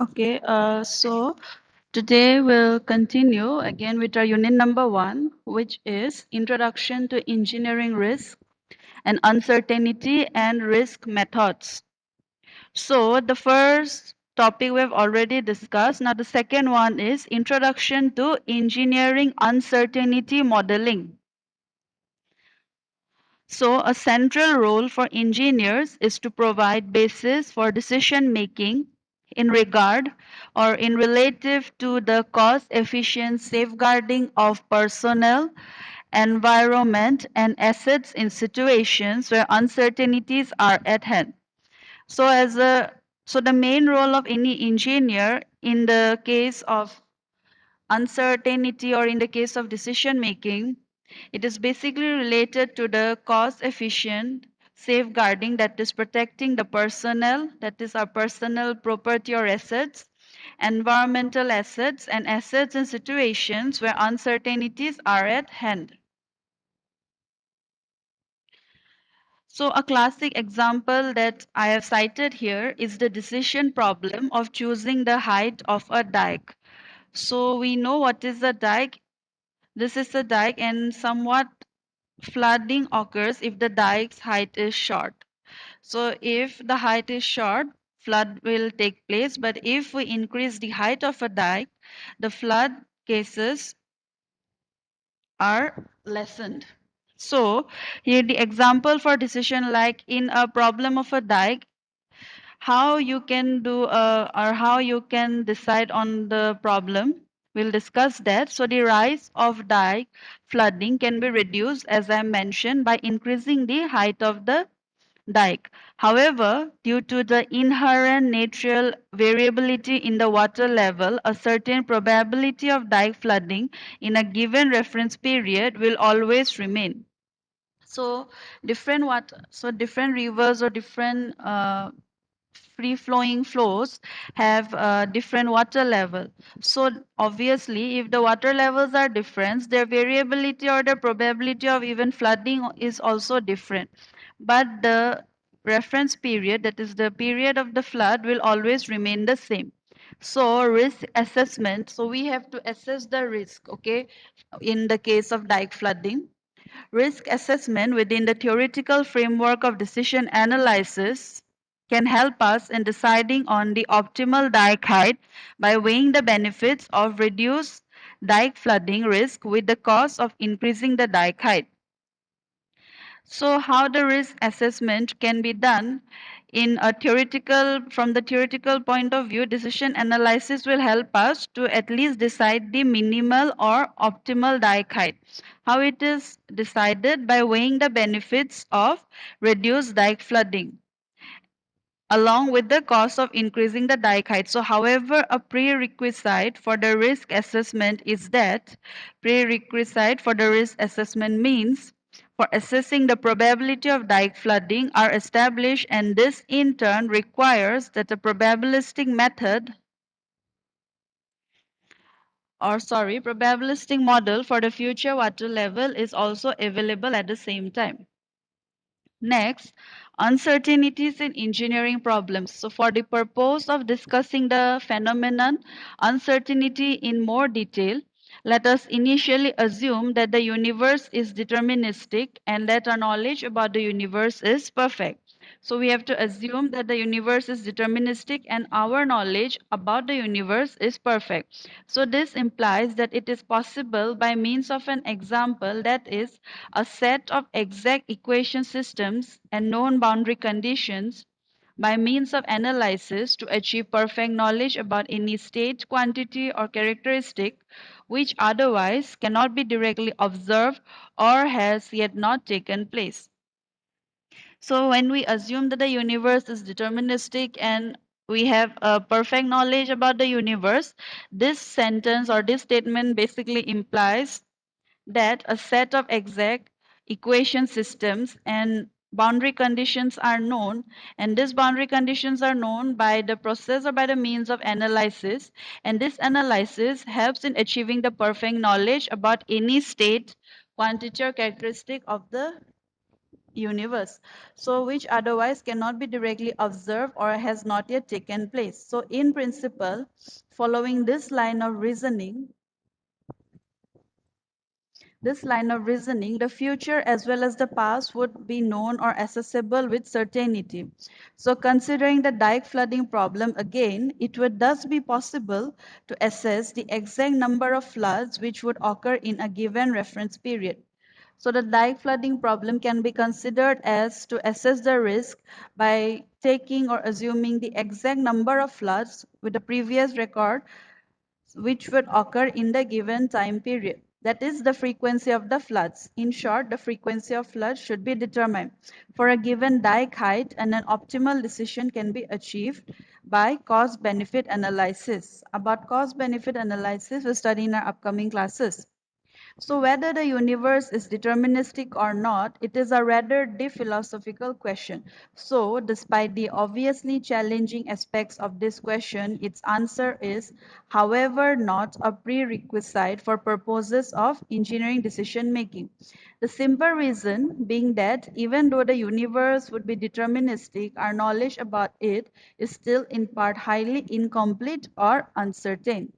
Okay, so today we'll continue again with our unit number 1, which is Introduction to Engineering Risk and Uncertainty and Risk Methods. So the first topic we've already discussed. Now the second one is Introduction to Engineering Uncertainty Modeling. So a central role for engineers is to provide basis for decision making in regard or in relative to the cost efficient safeguarding of personnel, environment and assets in situations where uncertainties are at hand. So the main role of any engineer in the case of uncertainty or in the case of decision making, it is basically related to the cost efficient safeguarding, that is protecting the personnel, that is our personal property or assets, environmental assets and assets in situations where uncertainties are at hand. So a classic example that I have cited here is the decision problem of choosing the height of a dike. So we know what is a dike. This is a dike and somewhat flooding occurs if the dike's height is short. So if the height is short, flood will take place. But if we increase the height of a dike, the flood cases are lessened. So here the example for decision, like in a problem of a dike, how you can do or how you can decide on the problem. We'll discuss that. So the rise of dike flooding can be reduced, as I mentioned, by increasing the height of the dike. However, due to the inherent natural variability in the water level, a certain probability of dike flooding in a given reference period will always remain. So different rivers or different free flowing flows have different water level. So obviously if the water levels are different, their variability or the probability of even flooding is also different. But the reference period, that is the period of the flood, will always remain the same. So risk assessment, so we have to assess the risk, okay, in the case of dike flooding. Risk assessment within the theoretical framework of decision analysis can help us in deciding on the optimal dike height by weighing the benefits of reduced dike flooding risk with the cost of increasing the dike height. So how the risk assessment can be done from the theoretical point of view, decision analysis will help us to at least decide the minimal or optimal dike height. How it is decided? By weighing the benefits of reduced dike flooding along with the cost of increasing the dike height. So however, a prerequisite for the risk assessment is that prerequisite for the risk assessment means for assessing the probability of dike flooding are established, and this in turn requires that a probabilistic method probabilistic model for the future water level is also available at the same time. Next, uncertainties in engineering problems. So for the purpose of discussing the phenomenon uncertainty in more detail, let us initially assume that the universe is deterministic and that our knowledge about the universe is perfect. So we have to assume that the universe is deterministic and our knowledge about the universe is perfect. So this implies that it is possible by means of an example, that is a set of exact equation systems and known boundary conditions, by means of analysis to achieve perfect knowledge about any state, quantity or characteristic which otherwise cannot be directly observed or has yet not taken place. So when we assume that the universe is deterministic and we have a perfect knowledge about the universe, this sentence or this statement basically implies that a set of exact equation systems and boundary conditions are known, and these boundary conditions are known by the process or by the means of analysis, and this analysis helps in achieving the perfect knowledge about any state, quantity or characteristic of the universe, so which otherwise cannot be directly observed or has not yet taken place. So in principle, following this line of reasoning, the future as well as the past would be known or accessible with certainty. So considering the dike flooding problem again, it would thus be possible to assess the exact number of floods which would occur in a given reference period. So the dike flooding problem can be considered as to assess the risk by taking or assuming the exact number of floods with the previous record which would occur in the given time period. That is the frequency of the floods. In short, the frequency of floods should be determined for a given dike height, and an optimal decision can be achieved by cost-benefit analysis. About cost-benefit analysis, we'll study in our upcoming classes. So whether the universe is deterministic or not, it is a rather deep philosophical question. So despite the obviously challenging aspects of this question, its answer is, however, not a prerequisite for purposes of engineering decision making. The simple reason being that even though the universe would be deterministic, our knowledge about it is still in part highly incomplete or uncertain.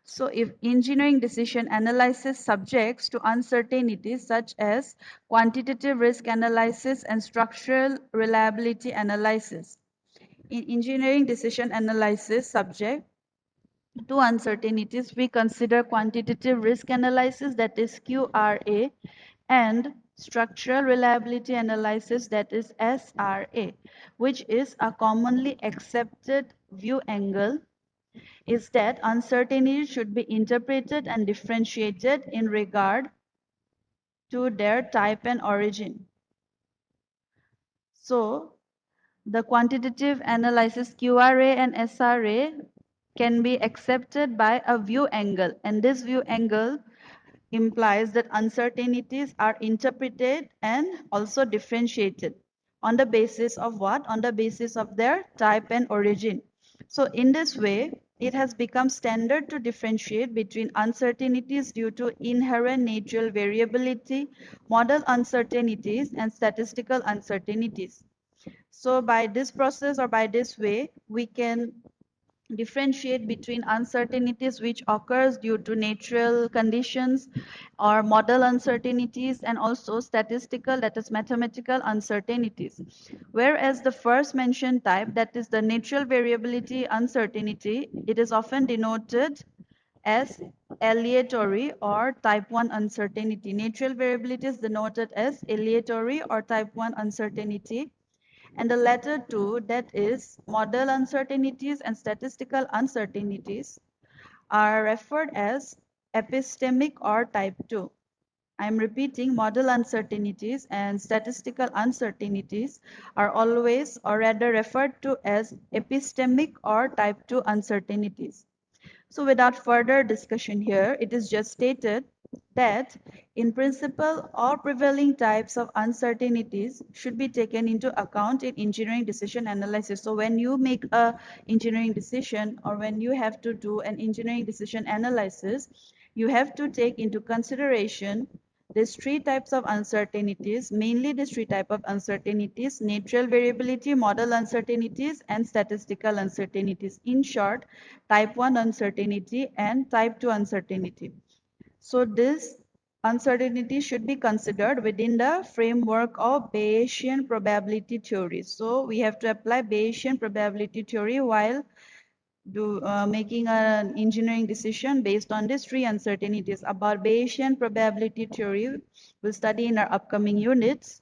So if engineering decision analysis subjects to uncertainties such as quantitative risk analysis and structural reliability analysis. In engineering decision analysis subject to uncertainties, we consider quantitative risk analysis, that is QRA, and structural reliability analysis, that is SRA, which is a commonly accepted view angle is that uncertainty should be interpreted and differentiated in regard to their type and origin. So, the quantitative analysis QRA and SRA can be accepted by a view angle, and this view angle implies that uncertainties are interpreted and also differentiated on the basis of what? On the basis of their type and origin. So in this way, it has become standard to differentiate between uncertainties due to inherent natural variability, model uncertainties, and statistical uncertainties. So by this process or by this way, we can differentiate between uncertainties which occurs due to natural conditions or model uncertainties, and also statistical, that is mathematical uncertainties. Whereas the first mentioned type, that is the natural variability uncertainty, it is often denoted as aleatory or type 1 uncertainty. Natural variability is denoted as aleatory or type 1 uncertainty, and the latter two, that is model uncertainties and statistical uncertainties, are referred as epistemic or type 2. I'm repeating, model uncertainties and statistical uncertainties are always or rather referred to as epistemic or type 2 uncertainties. So without further discussion here, it is just stated that in principle, all prevailing types of uncertainties should be taken into account in engineering decision analysis. So when you make a engineering decision, or when you have to do an engineering decision analysis, you have to take into consideration these three types of uncertainties, mainly these three types of uncertainties: natural variability, model uncertainties, and statistical uncertainties. In short, type 1 uncertainty and type 2 uncertainty. So this uncertainty should be considered within the framework of Bayesian probability theory. So we have to apply Bayesian probability theory while making an engineering decision based on these three uncertainties. About Bayesian probability theory, we'll study in our upcoming units.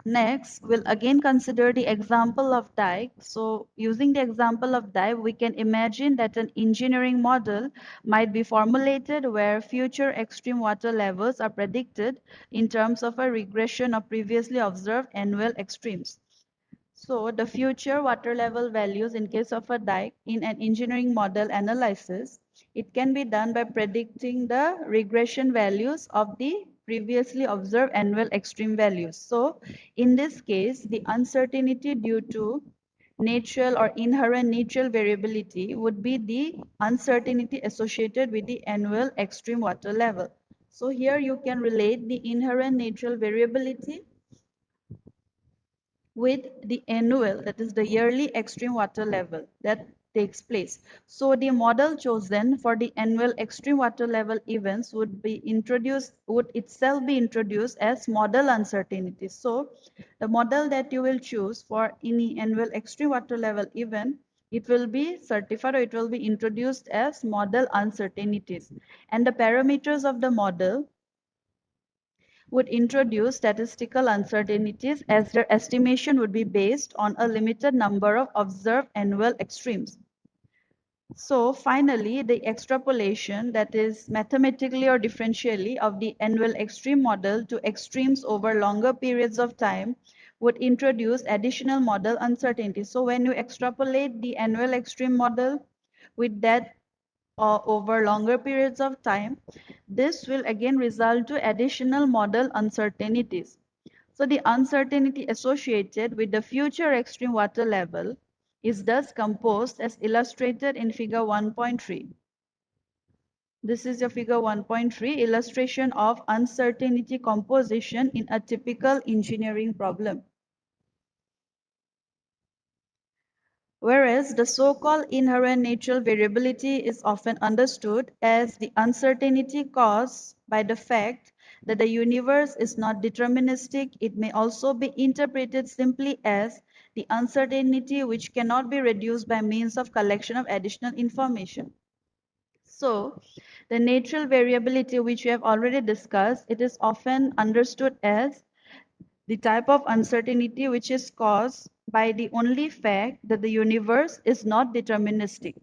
Next, we'll again consider the example of dike. So using the example of dike, we can imagine that an engineering model might be formulated where future extreme water levels are predicted in terms of a regression of previously observed annual extremes. So the future water level values in case of a dike in an engineering model analysis, it can be done by predicting the regression values of the previously observed annual extreme values. So in this case, the uncertainty due to natural or inherent natural variability would be the uncertainty associated with the annual extreme water level. So here you can relate the inherent natural variability with the annual, that is the yearly extreme water level that takes place. So the model chosen for the annual extreme water level events would itself be introduced as model uncertainty. So the model that you will choose for any annual extreme water level event, it will be certified or it will be introduced as model uncertainties. And the parameters of the model would introduce statistical uncertainties as their estimation would be based on a limited number of observed annual extremes. So finally, the extrapolation, that is mathematically or differentially, of the annual extreme model to extremes over longer periods of time would introduce additional model uncertainty. So when you extrapolate the annual extreme model with that over longer periods of time, this will again result to additional model uncertainties. So the uncertainty associated with the future extreme water level is thus composed as illustrated in figure 1.3. This is your figure 1.3 illustration of uncertainty composition in a typical engineering problem. Whereas the so-called inherent natural variability is often understood as the uncertainty caused by the fact that the universe is not deterministic, it may also be interpreted simply as the uncertainty which cannot be reduced by means of collection of additional information. So, the natural variability which we have already discussed, it is often understood as the type of uncertainty which is caused by the only fact that the universe is not deterministic.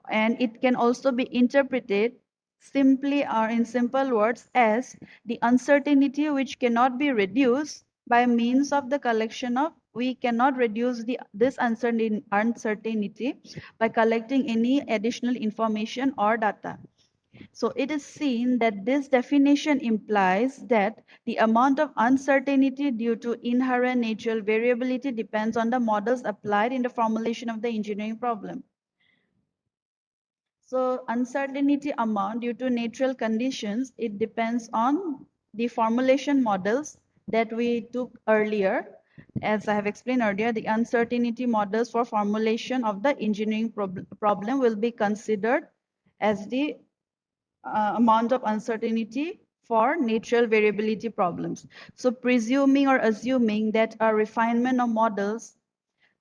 And it can also be interpreted simply or in simple words as the uncertainty which cannot be reduced by means of the collection of, we cannot reduce this uncertainty by collecting any additional information or data. So it is seen that this definition implies that the amount of uncertainty due to inherent natural variability depends on the models applied in the formulation of the engineering problem. So uncertainty amount due to natural conditions, it depends on the formulation models that we took earlier. As I have explained earlier, the uncertainty models for formulation of the engineering problem will be considered as the amount of uncertainty for natural variability problems. So presuming or assuming that a refinement of models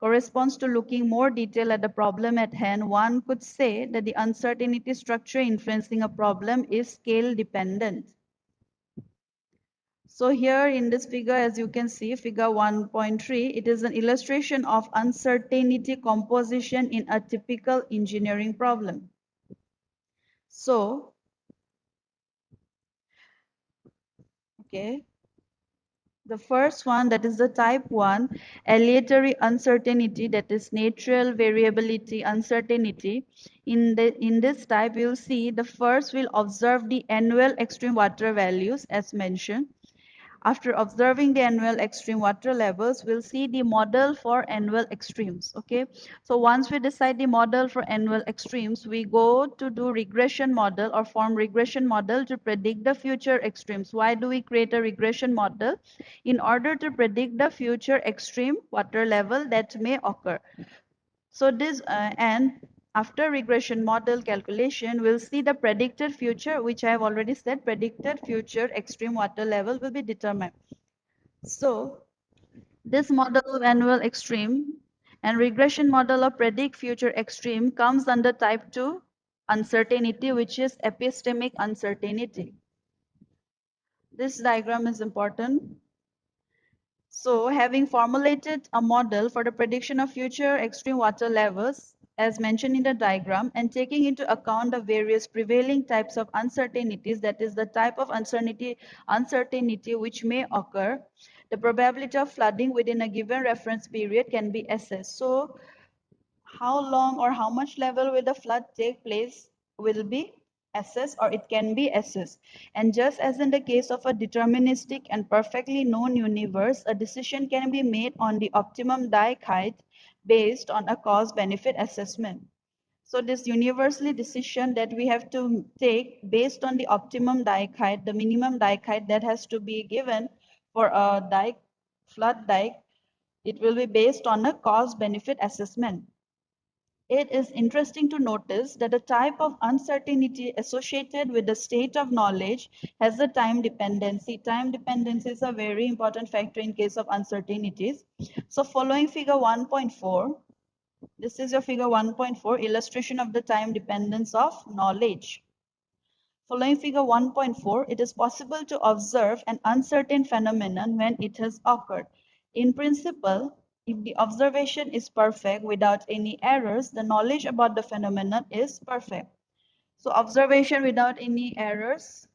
corresponds to looking more detail at the problem at hand, one could say that the uncertainty structure influencing a problem is scale dependent. So here in this figure, as you can see, figure 1.3, it is an illustration of uncertainty composition in a typical engineering problem. So, okay, the first one, that is the type 1, aleatory uncertainty, that is natural variability uncertainty. In this type, you'll see the first will observe the annual extreme water values as mentioned. After observing the annual extreme water levels, we'll see the model for annual extremes. Okay, so once we decide the model for annual extremes, we go to do regression model or form regression model to predict the future extremes. Why do we create a regression model? In order to predict the future extreme water level that may occur. So this and after regression model calculation, we'll see the predicted future, which I have already said, predicted future extreme water level will be determined. So this model of annual extreme and regression model of predict future extreme comes under type 2 uncertainty, which is epistemic uncertainty. This diagram is important. So having formulated a model for the prediction of future extreme water levels, as mentioned in the diagram, and taking into account the various prevailing types of uncertainties, that is the type of uncertainty which may occur, the probability of flooding within a given reference period can be assessed. So how long or how much level will the flood take place will be assessed, or it can be assessed. And just as in the case of a deterministic and perfectly known universe, a decision can be made on the optimum dike height based on a cost benefit assessment. So this universally decision that we have to take based on the optimum dike height, the minimum dike height that has to be given for a dike, flood dike, it will be based on a cost benefit assessment. It is interesting to notice that the type of uncertainty associated with the state of knowledge has a time dependency. Time dependency is a very important factor in case of uncertainties. So following figure 1.4, this is your figure 1.4 illustration of the time dependence of knowledge. Following figure 1.4, it is possible to observe an uncertain phenomenon when it has occurred. In principle, if the observation is perfect without any errors, the knowledge about the phenomenon is perfect. So observation without any errors,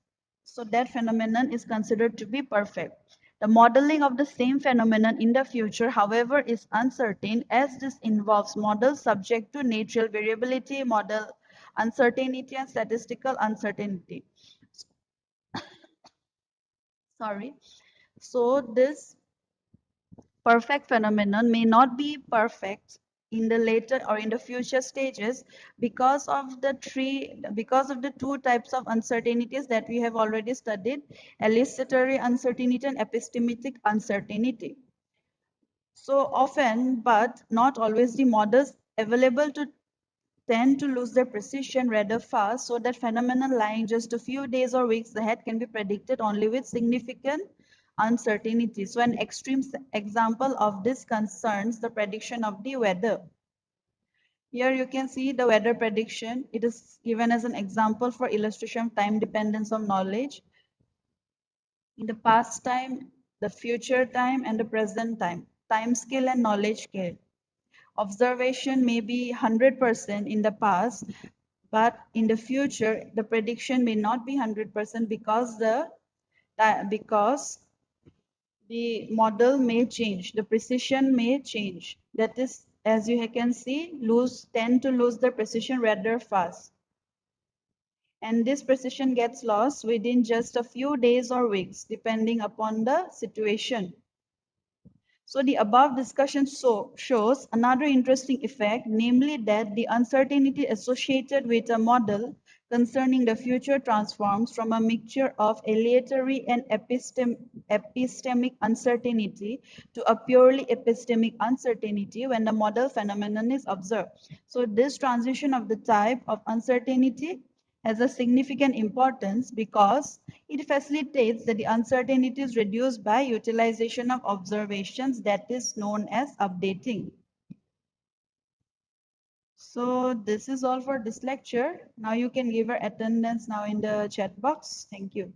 so that phenomenon is considered to be perfect. The modeling of the same phenomenon in the future, however, is uncertain as this involves models subject to natural variability, model uncertainty, and statistical uncertainty. Sorry. So this perfect phenomenon may not be perfect in the later or in the future stages because of the two types of uncertainties that we have already studied, elicitory uncertainty and epistemic uncertainty. So often, but not always, the models available to tend to lose their precision rather fast, so that phenomenon lying just a few days or weeks ahead can be predicted only with significant uncertainty. So an extreme example of this concerns the prediction of the weather. Here you can see the weather prediction. It is given as an example for illustration of time dependence of knowledge. In the past time, the future time, and the present time. Time scale and knowledge scale. Observation may be 100% in the past, but in the future, the prediction may not be 100% because the model may change, the precision may change. That is, as you can see, tend to lose their precision rather fast. And this precision gets lost within just a few days or weeks, depending upon the situation. So the above discussion shows another interesting effect, namely that the uncertainty associated with a model concerning the future transforms from a mixture of aleatory and epistemic uncertainty to a purely epistemic uncertainty when the model phenomenon is observed. So this transition of the type of uncertainty has a significant importance because it facilitates that the uncertainty is reduced by utilization of observations, that is known as updating. So this is all for this lecture. Now you can give your attendance now in the chat box. Thank you.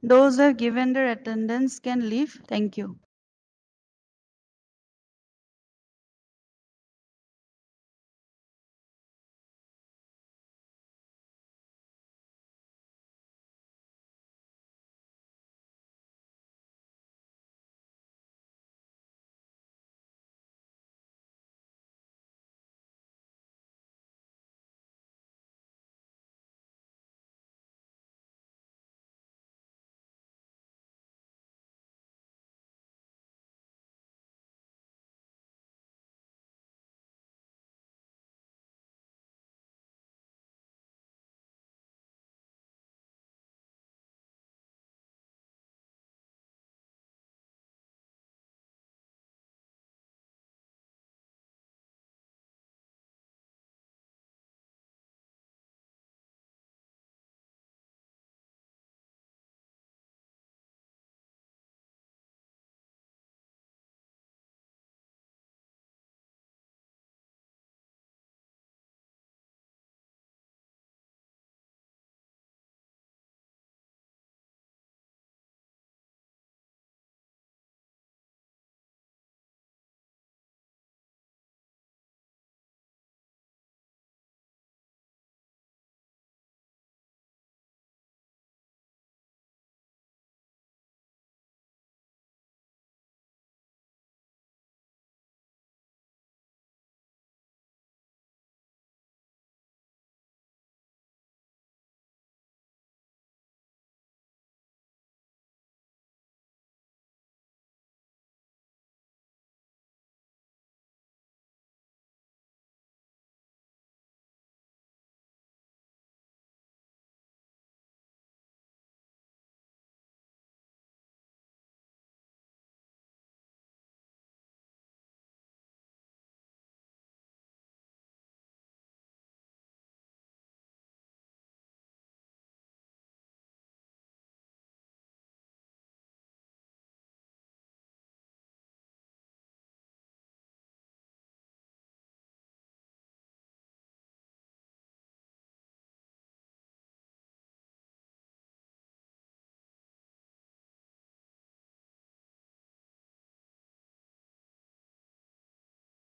Those who have given their attendance can leave. Thank you.